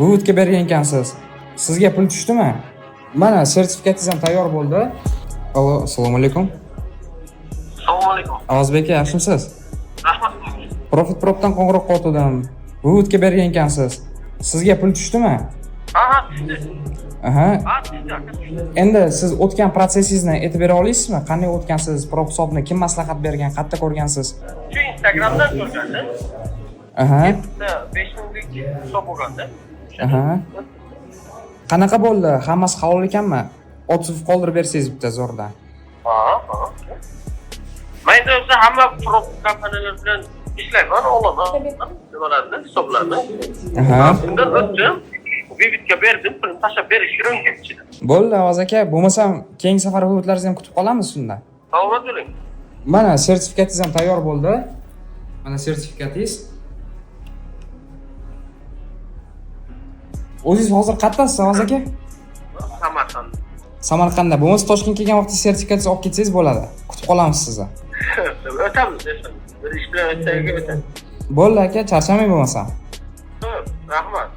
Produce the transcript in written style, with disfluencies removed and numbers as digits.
Buvitga bergan ekansiz. Sizga pul tushdimi? Mana sertifikatingiz ham tayyor bo'ldi. Allo, assalomu alaykum. Assalomu alaykum. Ozbek aka, yaxshimisiz? Rahmat. Profit Prop'dan qo'ng'iroq qildim. Buvitga bergan ekansiz. Sizga pul tushdimi? Aha, tushdi. Aha. Ha, tushdi. Endi siz o'tgan protsessingizni aytib bera olasizmi? Qanday o'tgansiz? Prop hisobni kim maslahat bergan? Qayerda ko'rgansiz? Shu Instagramdan ko'rganda, Aha. 5 minglik hisob bo'lganda. Aha. Qanaqa bo'ldi? Hammasi halol ekanmi? Otsiv qoldirib bersangiz bitta zo'rdan. Ha. Men o'zi hamma prop kompaniyalar bilan ishlayman, olaman. Nimalarni, hisoblarni. Aha. Bundan o'tdim. Bivitga berdim, pulni tashlab berish kerak ichida. Bo'ldi, Oz aka. Bo'lmasam, keyingi safar buvitlaringizni ham kutib qolamiz shunda. Savob bo'ling. Mana sertifikatingiz ham tayyor bo'ldi. Mana sertifikatingiz. O'zingiz hozir qayerdasiz, Oz aka? Samarqand. Samarqandda. Bo'lmasa Toshkentga kelgan vaqtda sertifikatingizni olib ketsangiz bo'ladi. Kutib qolamiz sizni. O'tamiz desam. Bir ish bilan o'tsak o'tamiz. Bo'ldi aka, charchamang bo'lmasam. Rahmat.